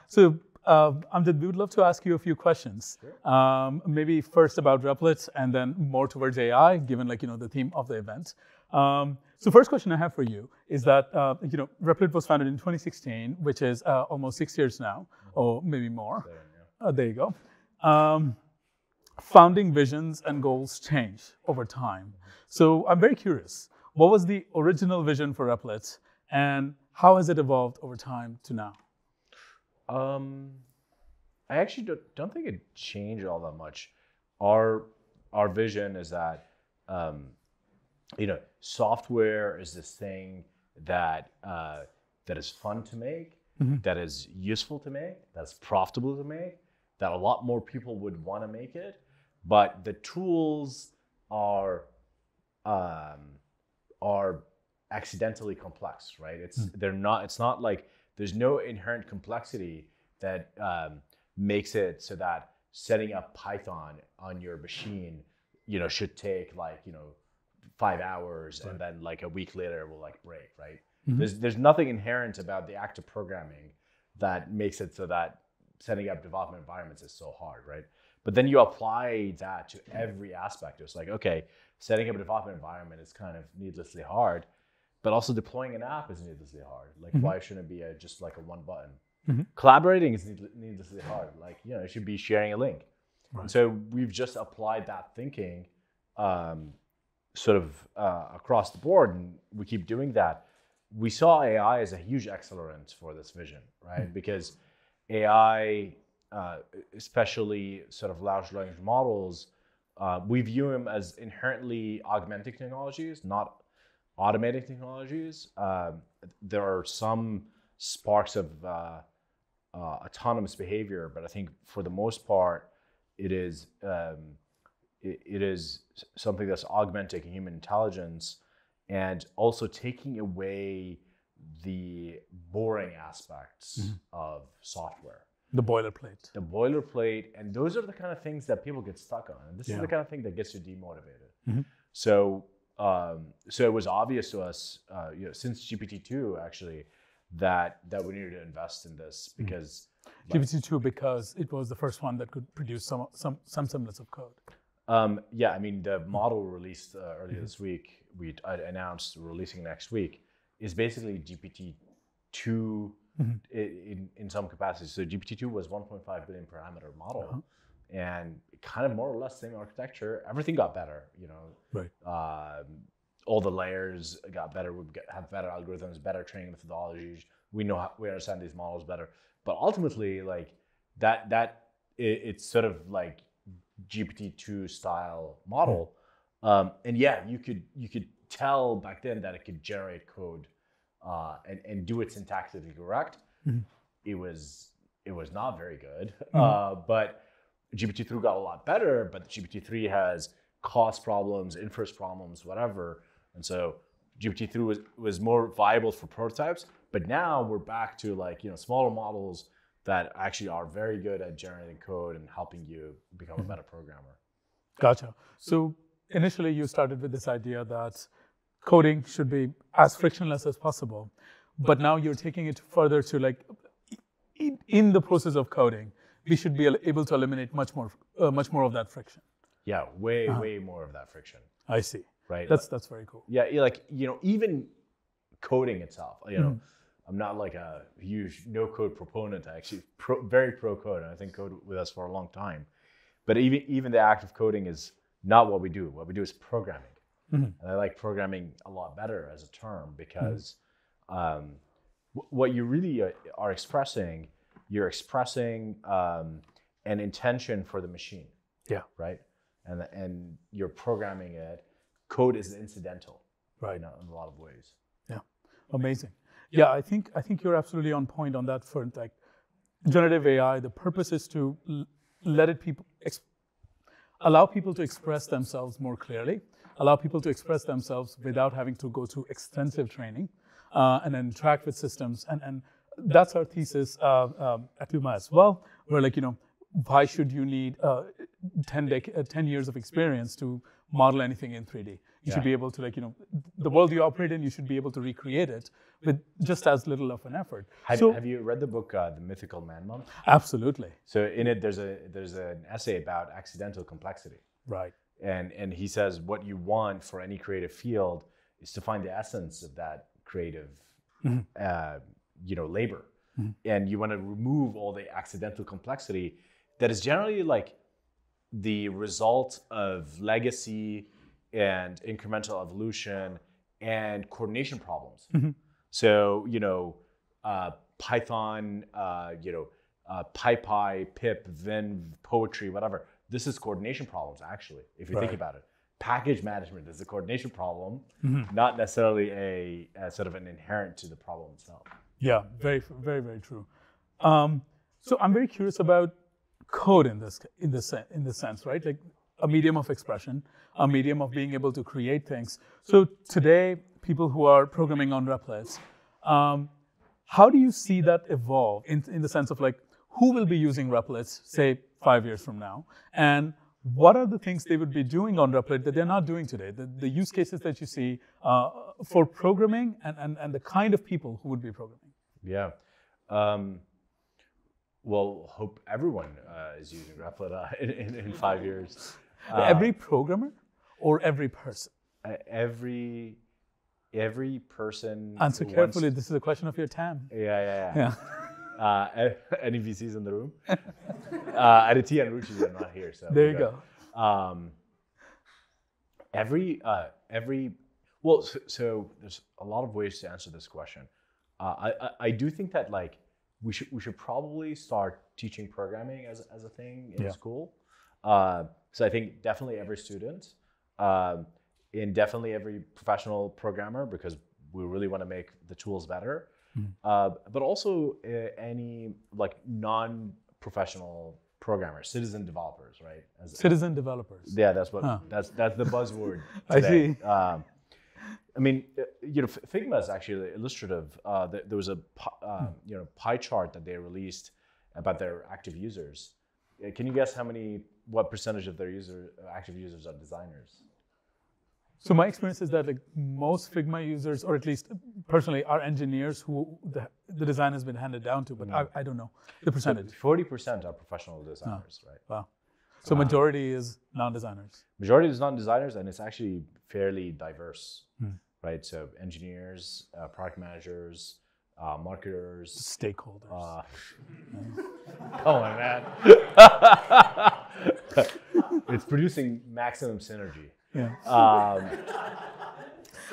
So, Amjad, we would love to ask you a few questions. Sure. Maybe first about Replits, and then more towards AI, given the theme of the event. So, first question I have for you is that Replit was founded in 2016, which is almost 6 years now, or maybe more. There you go. Founding visions and goals change over time. So, I'm very curious. What was the original vision for Replits, and how has it evolved over time to now? I actually don't think it changed all that much. Our vision is that software is this thing that is fun to make, that is useful to make, that's profitable to make, that a lot more people would want to make it, but the tools are accidentally complex, right? It's not like there's no inherent complexity that makes it so that setting up Python on your machine, should take 5 hours, right, and then a week later it will break, right? There's nothing inherent about the act of programming that makes it so that setting up development environments is so hard, right? But then you apply that to every aspect. It's okay, setting up a development environment is kind of needlessly hard, but also deploying an app is needlessly hard. Why shouldn't it be just a one button? Collaborating is needlessly hard. It should be sharing a link. Right. So we've just applied that thinking across the board, and we keep doing that. We saw AI as a huge accelerant for this vision, right? Because AI, especially large language models, we view them as inherently augmenting technologies, not automating technologies. There are some sparks of autonomous behavior, but I think for the most part, it is something that's augmenting human intelligence and also taking away the boring aspects of software. The boilerplate. The boilerplate, and those are the kind of things that people get stuck on. And this is the kind of thing that gets you demotivated. So it was obvious to us, since GPT-2 actually, that we needed to invest in this because GPT-2 because it was the first one that could produce some semblance of code. The model released earlier this week, we announced releasing next week, is basically GPT-2 in some capacity. So GPT-2 was 1.5 billion parameter model, and kind of more or less same architecture. Everything got better, Right. All the layers got better. We have better algorithms, better training methodologies. We understand these models better. But ultimately, it's sort of like GPT-2 style model. And you could tell back then that it could generate code and do it syntactically correct. It was not very good. But GPT-3 got a lot better. But GPT-3 has cost problems, inference problems, whatever. And so GPT-3 was more viable for prototypes, but now we're back to smaller models that actually are very good at generating code and helping you become a better programmer. Gotcha. So initially you started with this idea that coding should be as frictionless as possible, but now you're taking it further to in the process of coding, we should be able to eliminate much more of that friction. Yeah, way more of that friction. I see. Right. That's very cool. Yeah, even coding itself, I'm not a huge no-code proponent. I actually very pro-code, and I think code with us for a long time. But even the act of coding is not what we do. What we do is programming. And I like programming a lot better as a term because what you really are expressing, you're expressing an intention for the machine. Yeah. Right. And you're programming it. Code is incidental, right? In a lot of ways. Yeah, amazing. Yeah, I think you're absolutely on point on that front. Generative AI, the purpose is to allow people to express themselves more clearly, allow people to express themselves without having to go through extensive training, and then interact with systems. And that's our thesis at Luma as well. Where why should you need 10 years of experience to model anything in 3D. You should be able to, the world you operate in, you should be able to recreate it with just as little of an effort. Have you read the book, The Mythical Man Month? Absolutely. So in it, there's an essay about accidental complexity. Right. And he says what you want for any creative field is to find the essence of that creative, labor. And you want to remove all the accidental complexity that is generally like the result of legacy and incremental evolution and coordination problems. So, Python, PyPy, pip, Vin, poetry, whatever. This is coordination problems, actually, if you think about it. Package management is a coordination problem, not necessarily a sort of an inherent to the problem itself. Yeah, very, very, very true. So I'm very curious about code in this sense, right? Like a medium of expression, a medium of being able to create things. So today, people who are programming on Replits, how do you see that evolve in the sense of like, who will be using Replits, say 5 years from now? And what are the things they would be doing on Replit that they're not doing today? The use cases that you see for programming and the kind of people who would be programming. Yeah. Well, hope everyone is using Replit in 5 years. Every programmer or every person? Every person. Answer carefully. This is a question of your TAM. Yeah. Any VCs in the room? Aditi and Ruchi are not here, so there you go. So there's a lot of ways to answer this question. I do think that like we should probably start teaching programming as a thing in school. So I think definitely every student, and definitely every professional programmer, because we really want to make the tools better. But also any like non-professional programmers, citizen developers, right? Citizen developers. Yeah, that's what that's the buzzword today. I see. I mean, Figma is actually illustrative. There was a pie chart that they released about their active users. Can you guess what percentage of their active users are designers? So my experience is that like most Figma users, or at least personally, are engineers who the design has been handed down to, but I don't know the percentage. 40% are professional designers, right? Wow. So majority is non-designers. Majority is non-designers, and it's actually fairly diverse, right? So engineers, product managers, marketers, stakeholders. Come on, man. It's producing maximum synergy. Yeah.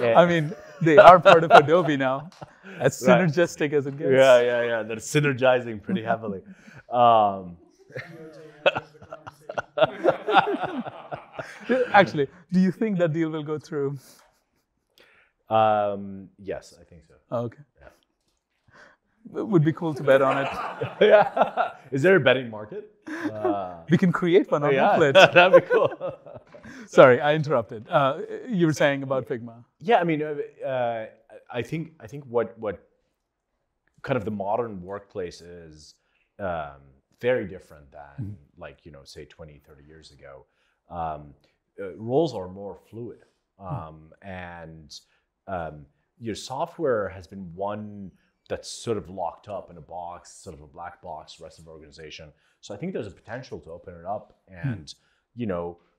I mean, they are part of Adobe now, as synergistic as it gets. Yeah. They're synergizing pretty heavily. Actually, do you think that deal will go through? Yes, I think so. Oh, okay. Yeah. It would be cool to bet on it. Yeah. Is there a betting market? We can create one on Replit. That'd be cool. Sorry, I interrupted. You were saying about Figma. Yeah, I mean, I think what kind of the modern workplace is very different than say 20, 30 years ago. Roles are more fluid, and your software has been one that's sort of locked up in a box, sort of a black box, rest of the organization. So I think there's a potential to open it up, and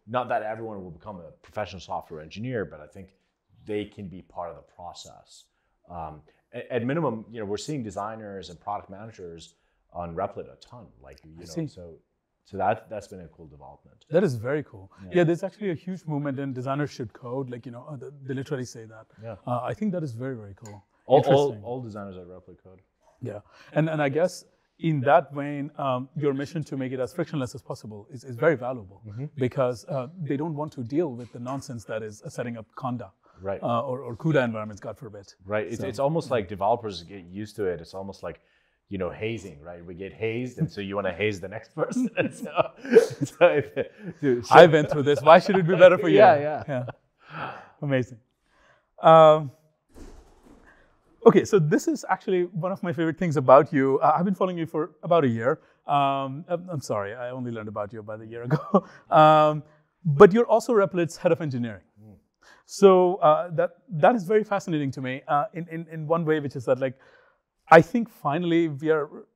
not that everyone will become a professional software engineer, but I think they can be part of the process. At minimum, we're seeing designers and product managers on Replit a ton. So that's been a cool development. That is very cool. Yeah, there's actually a huge movement in designers should code. They literally say that. Yeah. I think that is very, very cool. All designers at Replit code. Yeah, and I guess in that vein, your mission to make it as frictionless as possible is very valuable, because they don't want to deal with the nonsense that is setting up Conda, right? Or CUDA environments, God forbid. Right. It's almost like developers get used to it. It's almost like hazing, right? We get hazed, and so you want to haze the next person. And so I went through this. Why should it be better for you? Yeah. Amazing. Okay, so this is actually one of my favorite things about you. I've been following you for about a year. I'm sorry, I only learned about you about a year ago. but you're also Replits head of engineering. So that is very fascinating to me in one way, which is that like, I think finally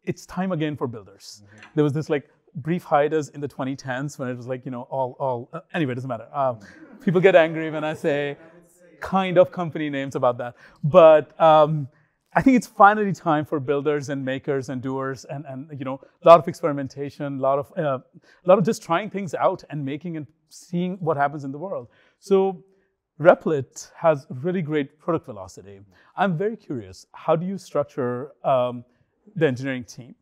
it's time again for builders. There was this like brief hiatus in the 2010s when it was like, anyway, it doesn't matter. People get angry when I say kind of company names about that. But I think it's finally time for builders and makers and doers and a lot of experimentation, a lot of just trying things out and making and seeing what happens in the world. So Replit has really great product velocity. I'm very curious, how do you structure the engineering team?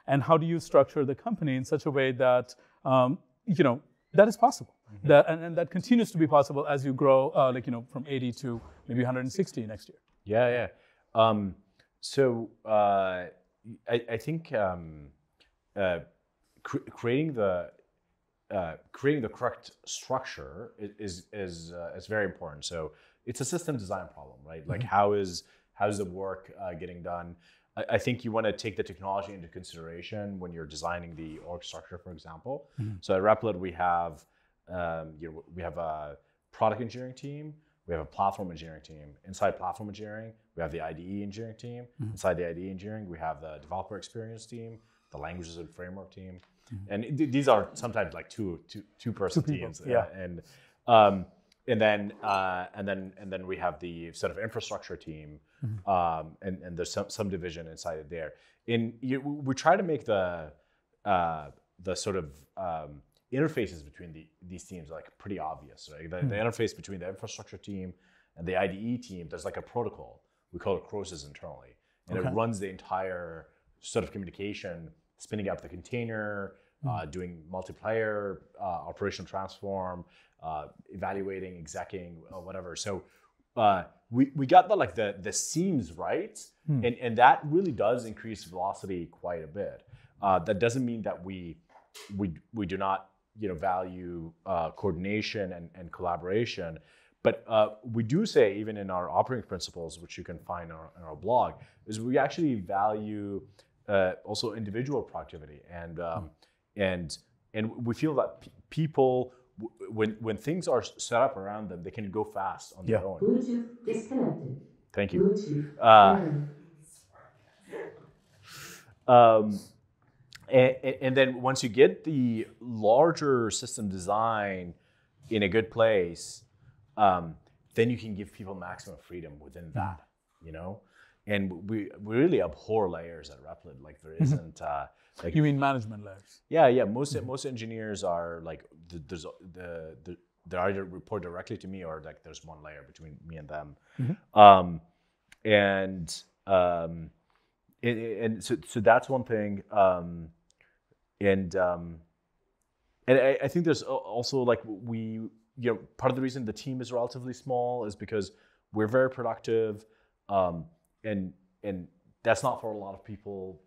And how do you structure the company in such a way that, that is possible? And that continues to be possible as you grow, from 80 to maybe 160 next year. Yeah. So I think creating the correct structure is very important. So it's a system design problem, right? Like how's the work getting done? I think you want to take the technology into consideration when you're designing the org structure, for example. So at Replit, we have a product engineering team, we have a platform engineering team. Inside platform engineering, we have the IDE engineering team. Inside the IDE engineering, we have the developer experience team, the languages and framework team. And these are sometimes like two-person teams. Yeah. And then we have the sort of infrastructure team, and there's some division inside of there. We try to make the sort of interfaces between these teams like pretty obvious, right? The interface between the infrastructure team and the IDE team, there's like a protocol. We call it CROSIS internally, and it runs the entire sort of communication, spinning up the container, doing multiplayer, operational transform, evaluating, execing, whatever. So we got the seams right, and that really does increase velocity quite a bit. That doesn't mean that we do not value coordination and collaboration, but we do say, even in our operating principles, which you can find on our blog, is we actually value also individual productivity, and we feel that people, when things are set up around them, they can go fast on their own. Bluetooth disconnected. Thank you. Bluetooth. And then once you get the larger system design in a good place, then you can give people maximum freedom within that, And we really abhor layers at Replit. Like there isn't. Like, you mean management layers? Yeah. Most engineers are like they either report directly to me, or like there's one layer between me and them. And so that's one thing. And I think there's also like part of the reason the team is relatively small is because we're very productive, and that's not for a lot of people.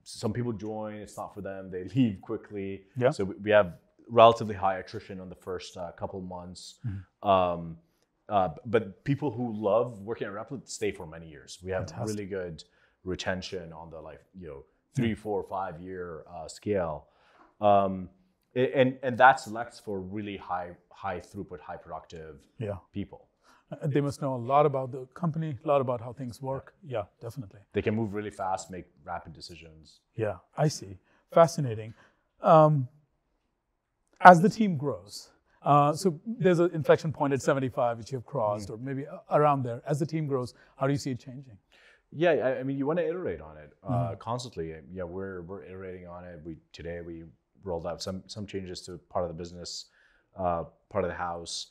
Some people join, it's not for them, they leave quickly. Yeah. So we have relatively high attrition on the first couple months. But people who love working at Replit stay for many years. We have really good retention on the 3, 4, 5 year scale. And that selects for really high throughput, high productive people. They must know a lot about the company, a lot about how things work. Yeah, definitely. They can move really fast, make rapid decisions. Yeah, I see. Fascinating. As the team grows, so there's an inflection point at 75, which you've crossed, or maybe around there. As the team grows, how do you see it changing? Yeah, I mean, you want to iterate on it constantly. Yeah, we're iterating on it. Today we rolled out some changes to part of the business, part of the house.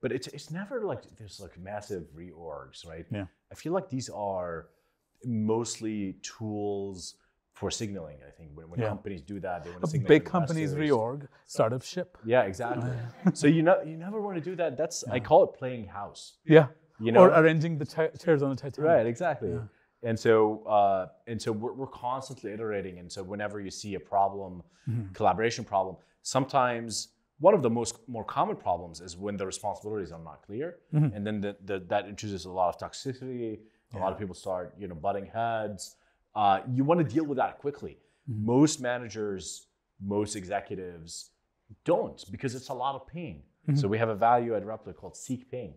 But it's never like there's like massive reorgs, right? Yeah. I feel like these are mostly tools for signaling. I think when companies do that, they want to signal. Big companies reorg, startups ship. Yeah, exactly. So you never want to do that. I call it playing house. Yeah. Or arranging the chairs on the Titanic. Right. Exactly. Yeah. And so we're constantly iterating. And so whenever you see a problem, collaboration problem, sometimes one of the more common problems is when the responsibilities are not clear, and then that introduces a lot of toxicity. A lot of people start, butting heads. You want to deal with that quickly. Most managers, most executives don't, because it's a lot of pain. So we have a value at Replit called seek pain.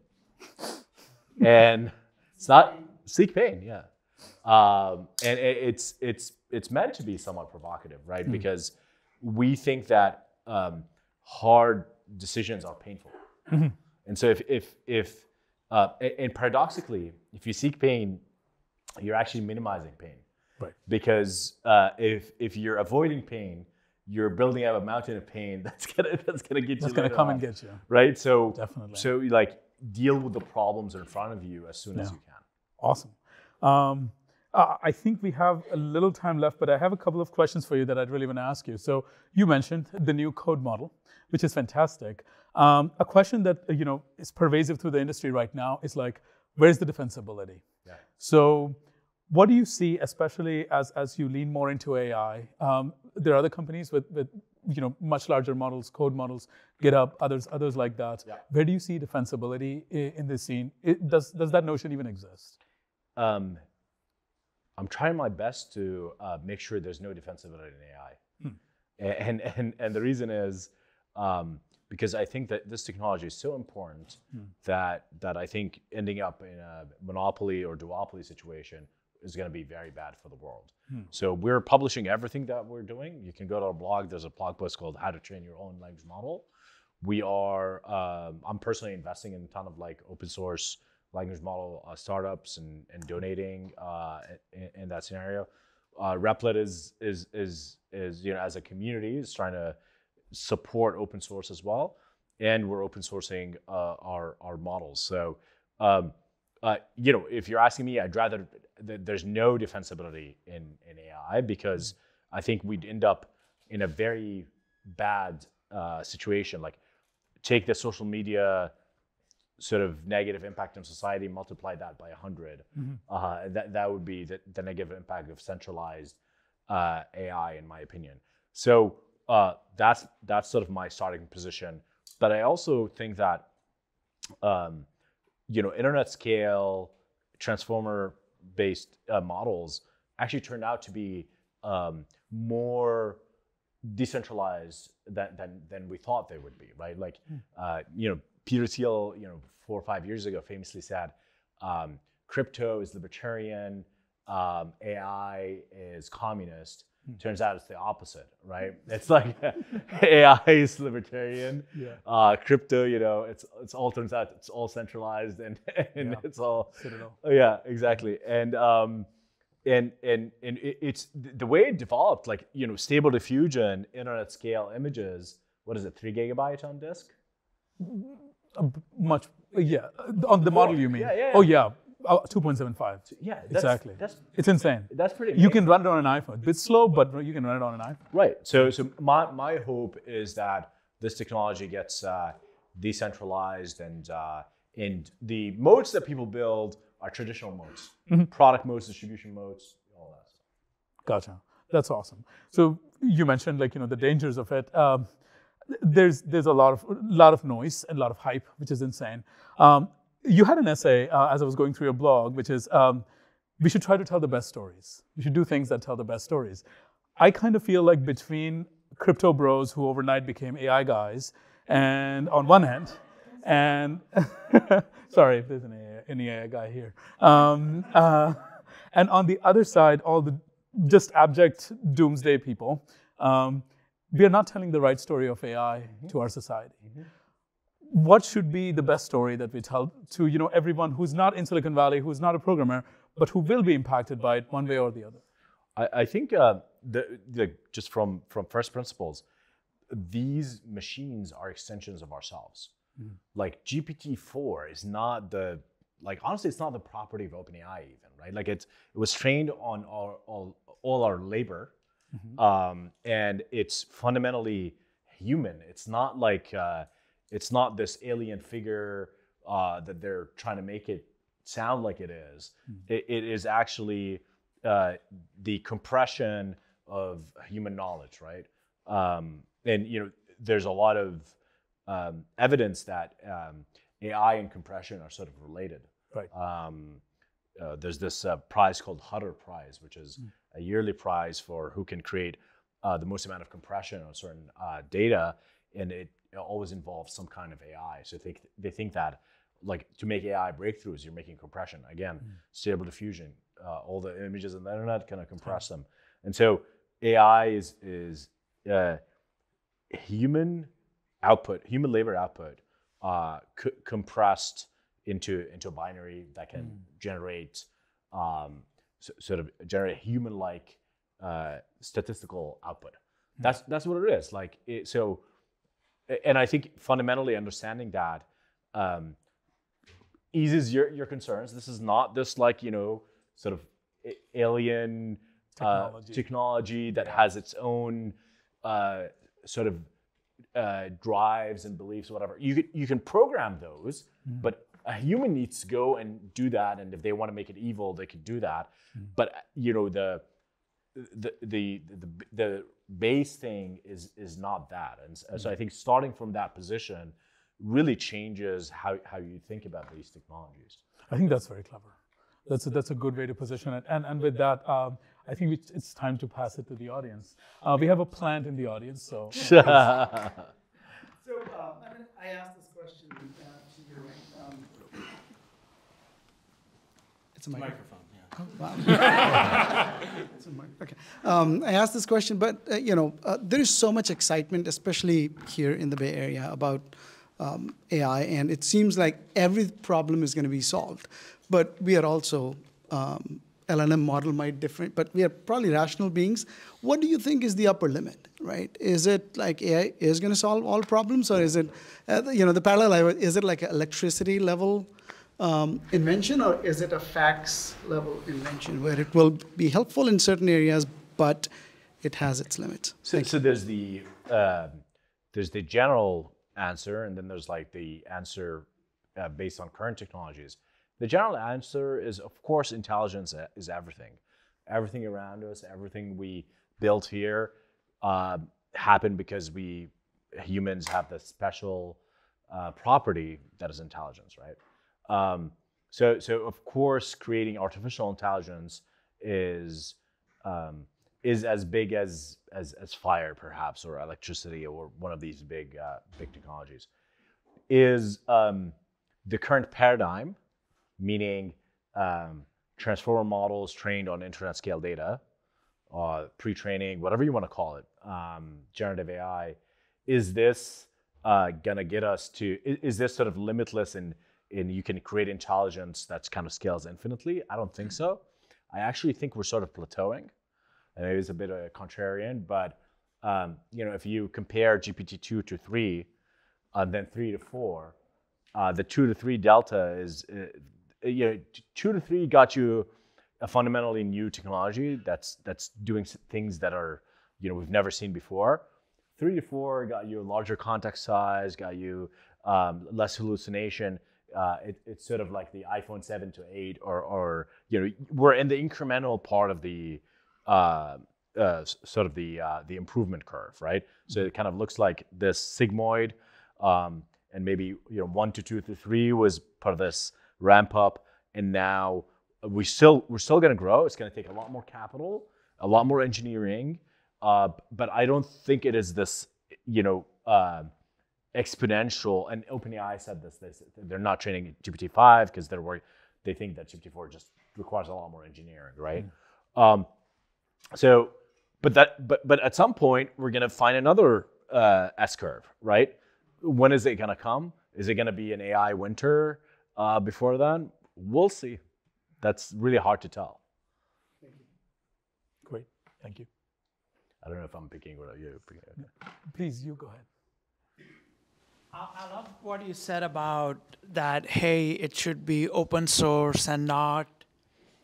And it's not seek pain, yeah. And it's meant to be somewhat provocative, right? Because we think that hard decisions are painful. And so and paradoxically, if you seek pain, you're actually minimizing pain. Right. Because if you're avoiding pain, you're building up a mountain of pain that's gonna get you. That's gonna come and get you. Right. So Definitely. So you like deal with the problems in front of you as soon as you can. Awesome. I think we have a little time left, but I have a couple of questions for you that I'd really want to ask you. So you mentioned the new code model, which is fantastic. A question that is pervasive through the industry right now is like, where's the defensibility? Yeah. So what do you see, especially as you lean more into AI? There are other companies with much larger models, code models, GitHub, others like that. Yeah. Where do you see defensibility in this scene? Does that notion even exist? I'm trying my best to make sure there's no defensibility in AI. And the reason is because I think that this technology is so important that I think ending up in a monopoly or duopoly situation is going to be very bad for the world. So we're publishing everything that we're doing. You can go to our blog. There's a blog post called How to Train Your Own Language Model. We are, I'm personally investing in a ton of like open source language model startups and donating in that scenario. Replit is as a community is trying to support open source as well, and we're open sourcing our models. So if you're asking me, I'd rather there's no defensibility in AI, because I think we'd end up in a very bad situation. Like take the social media sort of negative impact on society, multiply that by 100. That would be the negative impact of centralized AI, in my opinion. So that's sort of my starting position. But I also think that internet scale transformer-based models actually turned out to be more decentralized than we thought they would be, right? Like Peter Thiel, 4 or 5 years ago, famously said, "Crypto is libertarian, AI is communist." Turns out it's the opposite, right? It's like AI is libertarian, crypto, it's all turns out it's all centralized and it's all exactly. And it's the way it developed, like stable diffusion, internet scale images. What is it? 3 gigabytes on disk? Much, on the model you mean? Yeah. Oh yeah, 2.75. Yeah, exactly. It's insane. That's pretty amazing. You can run it on an iPhone. It's slow, but you can run it on an iPhone. Right. So my hope is that this technology gets decentralized, and the modes that people build are traditional modes, product modes, distribution modes, all that stuff. Gotcha. That's awesome. So you mentioned the dangers of it. There's a lot of noise and a lot of hype, which is insane. You had an essay as I was going through your blog, which is we should try to tell the best stories. We should do things that tell the best stories. I kind of feel like between crypto bros who overnight became AI guys, and on one hand, and sorry if there's any AI guy here, and on the other side, all the just abject doomsday people. We are not telling the right story of AI to our society. What should be the best story that we tell to everyone who's not in Silicon Valley, who's not a programmer, but who will be impacted by it one way or the other? I think just from first principles, these machines are extensions of ourselves. Like GPT-4 is not honestly, it's not the property of OpenAI even, right? Like it was trained on all our labor. And it's fundamentally human. It's not like it's not this alien figure that they're trying to make it sound like it is. It is actually the compression of human knowledge, right? And there's a lot of evidence that AI and compression are sort of related. Right. There's this prize called Hutter Prize, which is a yearly prize for who can create the most amount of compression on certain data. and it always involves some kind of AI. So they think that like to make AI breakthroughs, you're making compression. Again, stable diffusion, all the images on the internet, kind of compress them. And so AI is human labor output, compressed into a binary that can generate sort of generate human-like statistical output. That's what it is. Like and I think fundamentally understanding that eases your concerns. This is not this like sort of alien technology that has its own sort of drives and beliefs, whatever. You can program those, but a human needs to go and do that. And if they want to make it evil, they could do that. But the base thing is not that. And so I think starting from that position really changes how you think about these technologies. I think that's very clever. That's a good way to position it. And with that, I think it's time to pass it to the audience. We have a plant in the audience, so. So I asked this question to you, right? It's a microphone. Oh, wow. Okay. I asked this question, but there is so much excitement, especially here in the Bay Area, about AI, and it seems like every problem is going to be solved. But we are also LLM model might differ, but we are probably rational beings. What do you think is the upper limit, right? Is it like AI is going to solve all problems, or is it, the parallel, is it like an electricity level invention, or is it a fax level invention where it will be helpful in certain areas, but it has its limits? So there's the general answer, and then there's like the answer based on current technologies. The general answer is, of course, intelligence is everything. Everything around us, everything we built here happened because humans have this special property that is intelligence, right? So of course, creating artificial intelligence is as big as fire, perhaps, or electricity, or one of these big technologies. Is the current paradigm, meaning transformer models trained on internet scale data, pre-training, whatever you want to call it, generative AI, is this gonna get us to, is this sort of limitless and you can create intelligence that's kind of scales infinitely? I don't think so. I actually think we're sort of plateauing. And maybe it's a bit of a contrarian, but if you compare GPT-2 to 3, then 3 to 4, the 2 to 3 delta is, 2 to 3 got you a fundamentally new technology that's doing things that are, we've never seen before. 3 to 4 got you a larger context size, got you less hallucination. It's sort of like the iPhone 7 to 8, or we're in the incremental part of the sort of the improvement curve, right? So it kind of looks like this sigmoid, and maybe 1 to 2 to 3 was part of this ramp up, and now we're still going to grow. It's going to take a lot more capital, a lot more engineering, but I don't think it is this exponential. And OpenAI said this. They're not training GPT-5 because they think that GPT-4 just requires a lot more engineering, right? But at some point we're going to find another S curve, right? When is it going to come? Is it going to be an AI winter before then? We'll see. That's really hard to tell. Thank you. Great, thank you. I don't know if I'm picking what you're picking. Okay. Please, you go ahead. I love what you said about that, hey, it should be open source and not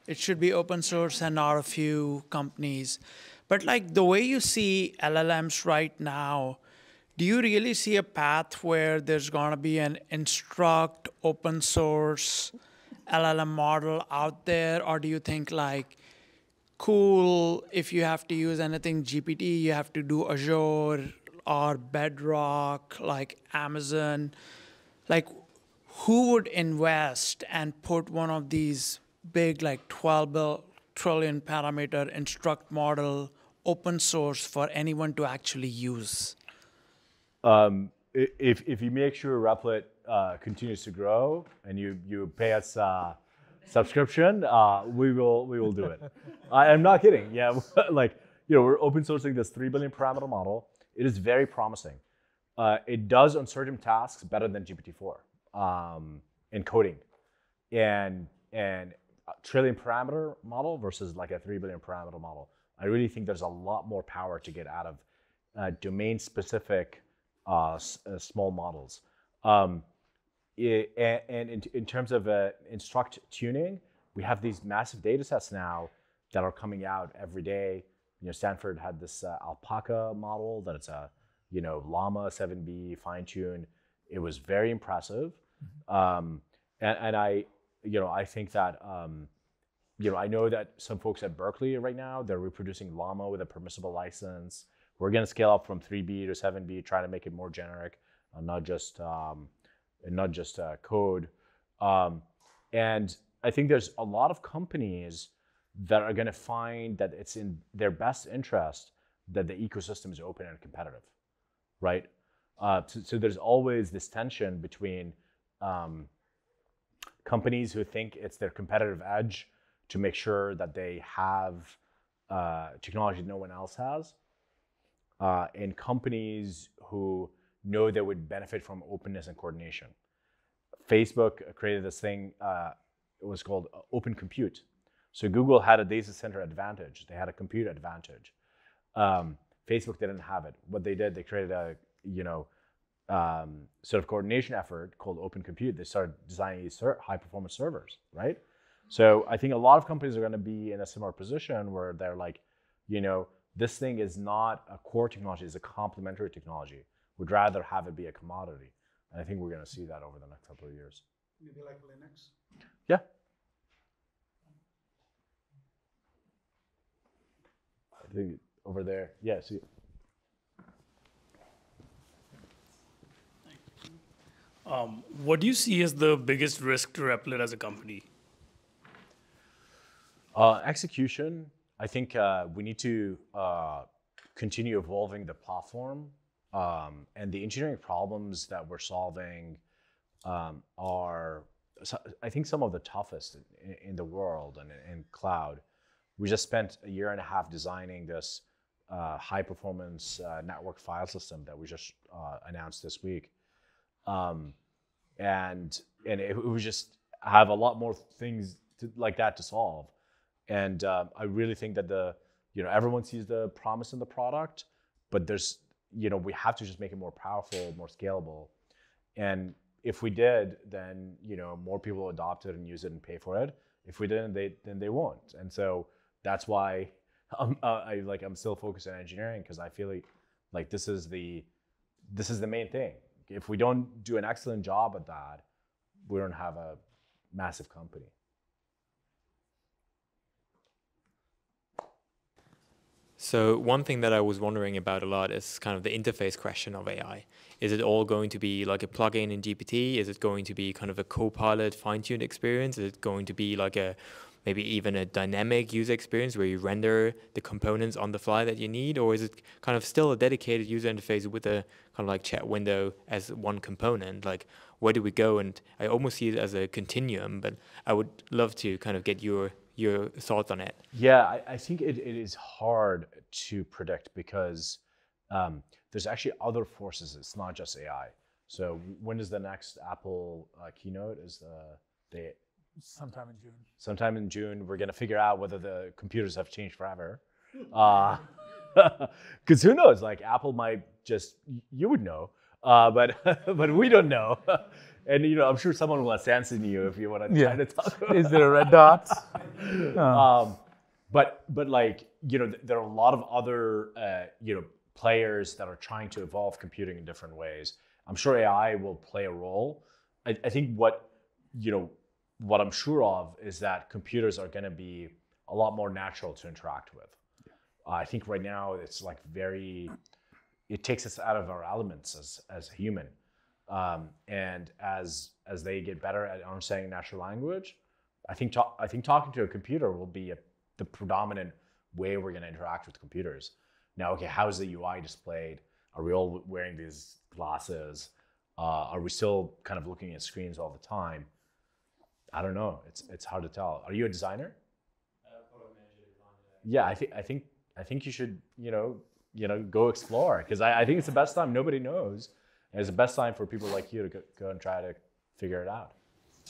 a few companies. But like the way you see LLMs right now, do you really see a path where there's going to be an instruct open source LLM model out there? Or do you think like, cool, if you have to use anything GPT, you have to do Azure or Bedrock, like Amazon? Like, who would invest and put one of these big, like 12 trillion parameter instruct model open source for anyone to actually use? If you make sure Replit continues to grow and you pay us subscription, we will do it. I'm not kidding. Yeah, like we're open sourcing this 3 billion parameter model. It is very promising. It does on certain tasks better than GPT-4 in coding, and trillion parameter model versus like a 3 billion parameter model. I really think there's a lot more power to get out of domain specific small models. And in terms of instruct tuning, we have these massive data sets now that are coming out every day. Stanford had this alpaca model that it's a Llama 7B fine-tuned. It was very impressive. And I think that I know that some folks at Berkeley right now, they're reproducing Llama with a permissible license. We're going to scale up from 3B to 7B, try to make it more generic, not just code. And I think there's a lot of companies that are going to find that it's in their best interest that the ecosystem is open and competitive, right? So there's always this tension between companies who think it's their competitive edge to make sure that they have technology no one else has, and companies who know they would benefit from openness and coordination. Facebook created this thing, it was called Open Compute. So Google had a data center advantage. They had a compute advantage. Facebook didn't have it. What they did, they created a sort of coordination effort called Open Compute. They started designing these high performance servers, right? So I think a lot of companies are going to be in a similar position where they're like, this thing is not a core technology, it's a complementary technology. We'd rather have it be a commodity. And I think we're going to see that over the next couple of years. Maybe like Linux? Yeah. I think over there. Yeah, see. What do you see as the biggest risk to Replit as a company? Execution. I think we need to continue evolving the platform, and the engineering problems that we're solving are, I think, some of the toughest in the world and in cloud. We just spent a year and a half designing this high performance network file system that we just announced this week. And it was just have a lot more things like that to solve. And I really think that everyone sees the promise in the product, but there's, we have to just make it more powerful, more scalable. And if we did, then, more people will adopt it and use it and pay for it. If we didn't, then they won't. And so that's why I'm still focused on engineering, because I feel like this is the main thing. If we don't do an excellent job at that, we don't have a massive company. So one thing that I was wondering about a lot is kind of the interface question of AI. Is it all going to be like a plugin in GPT? Is it going to be kind of a co-pilot fine-tuned experience? Is it going to be like maybe even a dynamic user experience where you render the components on the fly that you need? Or is it kind of still a dedicated user interface with a kind of like chat window as one component? Like, where do we go? And I almost see it as a continuum, but I would love to kind of get your thoughts on it. Yeah, I think it is hard to predict because there's actually other forces. It's not just AI. So when is the next Apple keynote? Is the Sometime in June. Sometime in June, we're going to figure out whether the computers have changed forever. Because who knows? Like Apple might just, you would know, but we don't know. And I'm sure someone will assassinate you if you want to try to talk about. Is there a red dot? But like there are a lot of other players that are trying to evolve computing in different ways. I'm sure AI will play a role. I think what I'm sure of is that computers are going to be a lot more natural to interact with. I think right now it's like it takes us out of our elements as human. And as they get better at understanding natural language, I think talking to a computer will be the predominant way we're going to interact with computers. Now, okay, how is the UI displayed? Are we all wearing these glasses? Are we still kind of looking at screens all the time? I don't know. It's hard to tell. Are you a designer? Yeah, I think you should go explore, because I think it's the best time. Nobody knows, and it's the best time for people like you to go and try to figure it out.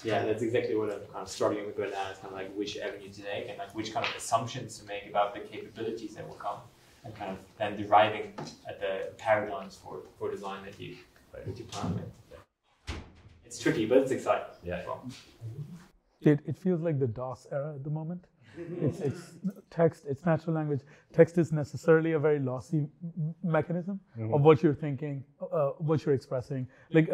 Yeah, that's exactly what I'm kind of struggling with right now. It's kind of like which avenue to take and like which kind of assumptions to make about the capabilities that will come, and kind of then deriving at the paradigms for design that you plan with. Yeah. It's tricky, but it's exciting. Yeah. It feels like the DOS era at the moment. It's text, it's natural language. Text is necessarily a very lossy mechanism of what you're thinking, what you're expressing. Like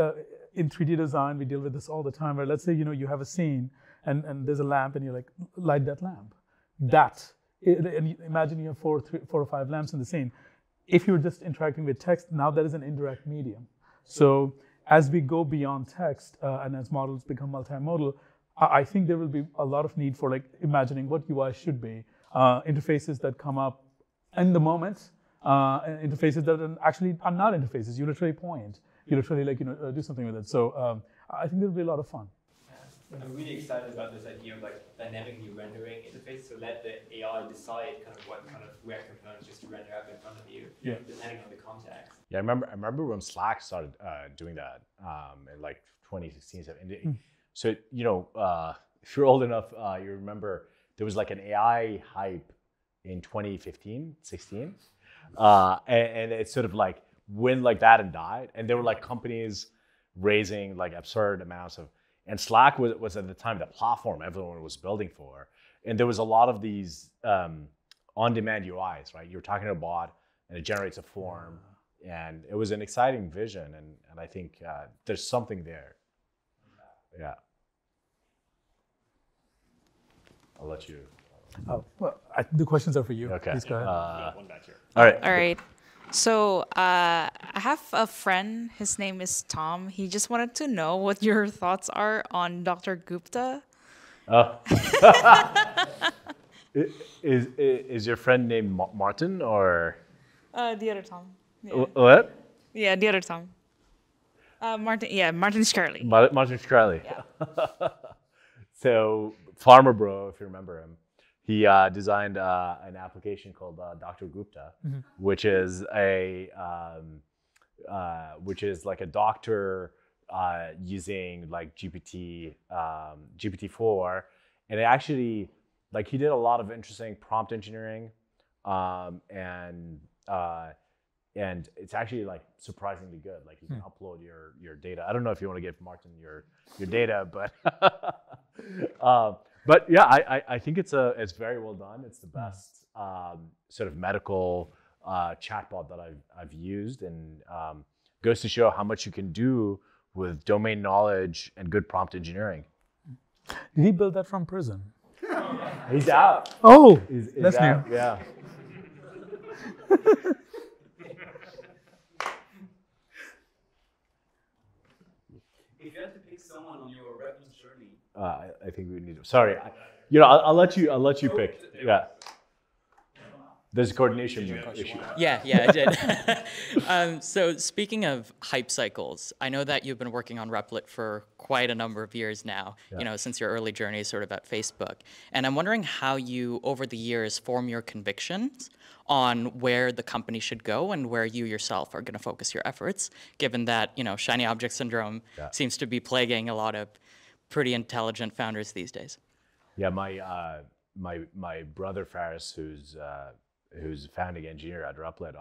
in 3D design, we deal with this all the time, where let's say, you have a scene and there's a lamp and you're like, light that lamp. And imagine you have four or five lamps in the scene. If you're just interacting with text, now that is an indirect medium. So as we go beyond text and as models become multimodal, I think there will be a lot of need for like imagining what UI should be, interfaces that come up in the moment, interfaces that actually are not interfaces. You literally point, you literally do something with it. So I think there'll be a lot of fun. I'm really excited about this idea of like dynamically rendering interfaces. So let the AI decide kind of what kind of web components just to render up in front of you, depending on the context. Yeah, I remember when Slack started doing that in like 2016. So if you're old enough, you remember there was like an AI hype in 2015, 16, and it sort of like went like that and died. And there were like companies raising like absurd amounts of, and Slack was at the time the platform everyone was building for. And there was a lot of these on-demand UIs, right? You're talking to a bot and it generates a form, and it was an exciting vision. And I think there's something there. Yeah. I'll let you. Oh, well, the questions are for you. Okay. Please go ahead. All right. All right. So I have a friend. His name is Tom. He just wanted to know what your thoughts are on Dr. Gupta. Oh. Is your friend named Martin or? The other Tom. Yeah. What? Yeah, the other Tom. Martin. Yeah, Martin Shkreli. Martin Shkreli. Yeah. So Farmer Bro, if you remember him, he designed an application called Dr. Gupta, which is like a doctor using like GPT-4, and it actually like he did a lot of interesting prompt engineering, and it's actually like surprisingly good. Like you can upload your data. I don't know if you want to give Martin your data, but yeah, I think it's very well done. It's the best sort of medical chatbot that I've used, and goes to show how much you can do with domain knowledge and good prompt engineering. Did he build that from prison? He's out. Oh, That's new. Yeah. If you had to pick someone on your Replits journey, I think we need to. Sorry, I'll let you pick. Yeah. There's a coordination issue. Yeah, I did. So speaking of hype cycles, I know that you've been working on Replit for quite a number of years now, since your early journey sort of at Facebook. And I'm wondering how you, over the years, form your convictions on where the company should go and where you yourself are going to focus your efforts, given that, shiny object syndrome seems to be plaguing a lot of pretty intelligent founders these days. Yeah, my brother Faris, who's a founding engineer at Replit,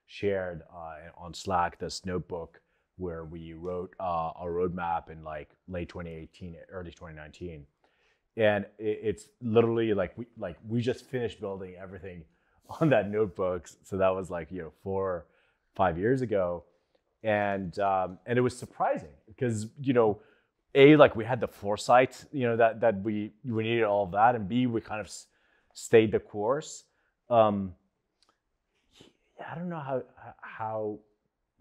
shared on Slack this notebook where we wrote a roadmap in like late 2018, early 2019, and it's literally like we just finished building everything on that notebook. So that was like 4 or 5 years ago, and it was surprising because A, like we had the foresight that we needed all of that, and B, we kind of stayed the course. I don't know how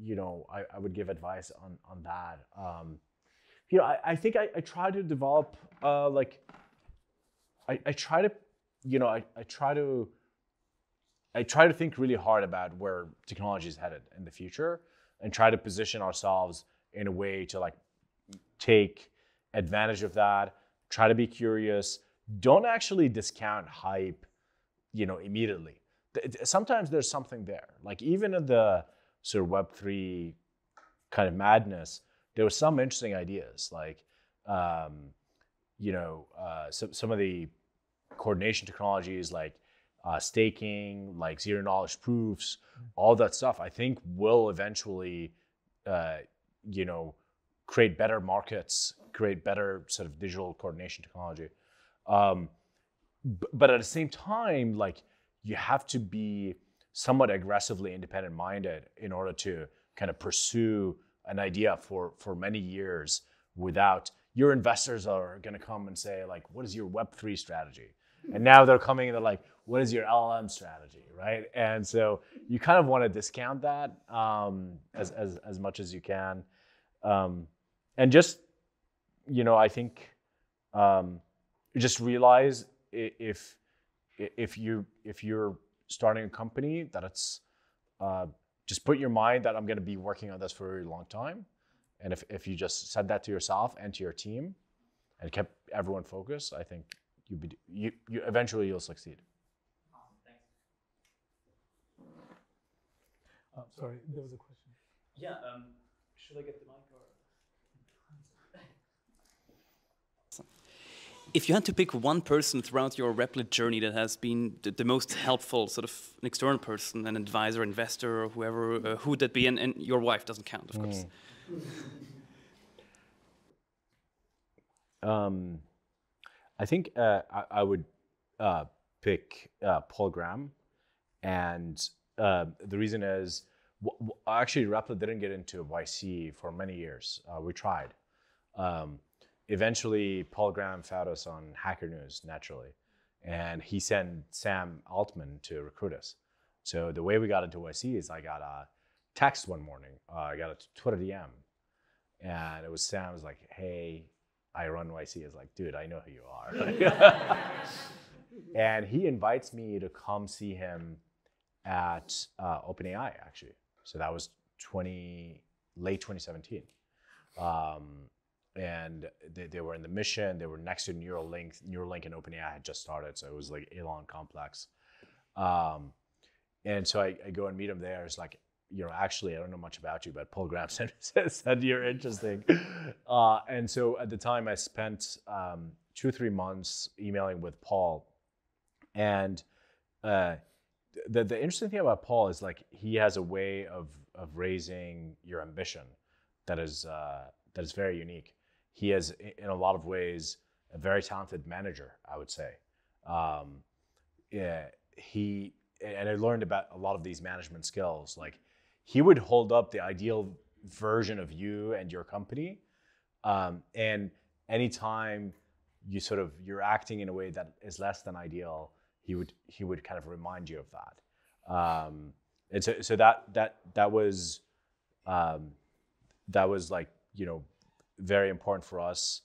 I would give advice on that. I think I try to develop I try to I try to think really hard about where technology is headed in the future, and try to position ourselves in a way to like take advantage of that. Try to be curious. Don't actually discount hype, immediately. Sometimes there's something there. Like even in the sort of Web3 kind of madness, there were some interesting ideas. Like, some of the coordination technologies, like staking, like zero knowledge proofs, all that stuff, I think will eventually, create better markets, create better sort of digital coordination technology. But at the same time, like you have to be somewhat aggressively independent minded in order to kind of pursue an idea for many years without your investors are going to come and say like, what is your Web3 strategy? And now they're coming and they're like, what is your LLM strategy, right? And so you kind of want to discount that as much as you can. And just, I think just realize if you're starting a company that it's just put in your mind that I'm going to be working on this for a very long time. And if you just said that to yourself and to your team and kept everyone focused, I think you eventually you'll succeed. Awesome, thanks. Sorry, there was a question. Yeah, should I get the mic or? If you had to pick one person throughout your Replit journey that has been the most helpful, sort of an external person, an advisor, investor, or whoever, who would that be? And your wife doesn't count, of course. I think I would pick Paul Graham, and the reason is actually Replit didn't get into YC for many years. We tried. Eventually, Paul Graham found us on Hacker News naturally, and he sent Sam Altman to recruit us. So the way we got into YC is I got a text one morning. I got a Twitter DM, and it was Sam was like, "Hey, I run YC." I was like, "Dude, I know who you are." And he invites me to come see him at OpenAI, actually. So that was late 2017. And they were in the mission. They were next to Neuralink. Neuralink and OpenAI had just started, so it was like Elon complex. And so I go and meet him there. It's like, actually, I don't know much about you, but Paul Graham said you're interesting. And so at the time, I spent 2 or 3 months emailing with Paul. And the interesting thing about Paul is like he has a way of raising your ambition that is very unique. He is, in a lot of ways, a very talented manager, I would say. And I learned about a lot of these management skills. Like, he would hold up the ideal version of you and your company, and anytime you're acting in a way that is less than ideal, he would kind of remind you of that. And so that was like, very important for us.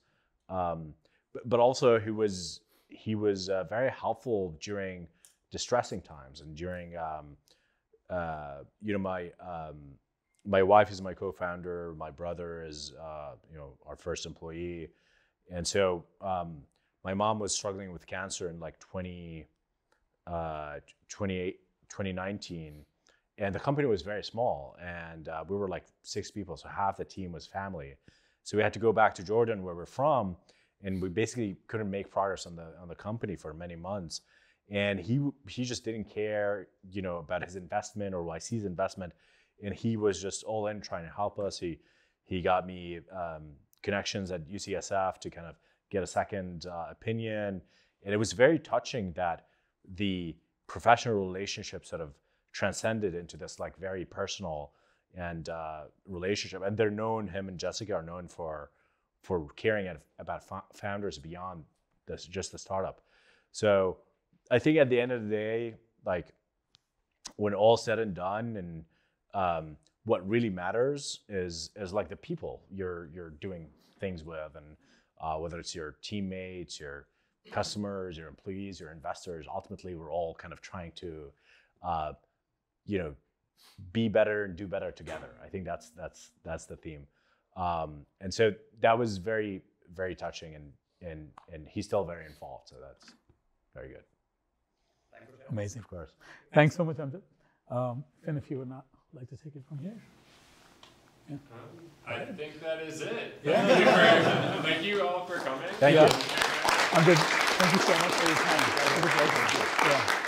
But also he was very helpful during distressing times and during my wife is my co-founder, my brother is our first employee, and so my mom was struggling with cancer in like 2019, and the company was very small, and we were like 6 people, so half the team was family. So we had to go back to Jordan, where we're from, and we basically couldn't make progress on the company for many months. And he just didn't care, about his investment or YC's investment, and he was just all in trying to help us. He got me connections at UCSF to kind of get a second opinion, and it was very touching that the professional relationship sort of transcended into this like very personal and relationship. And him and Jessica are known for caring about founders beyond just the startup. So I think at the end of the day, like when all said and done, and what really matters is like the people you're doing things with, and whether it's your teammates, your customers, your employees, your investors. Ultimately, we're all kind of trying to you know, be better and do better together. I think that's the theme. And so that was very, very touching, and he's still very involved. So that's very good. Amazing. Of course. Thanks so much, Amjad. And if you would not like to take it from here. Yeah. I think that is it. Yeah. Thank you all for coming. Thank you. Amjad, thank you so much for your time. It was a pleasure. Yeah.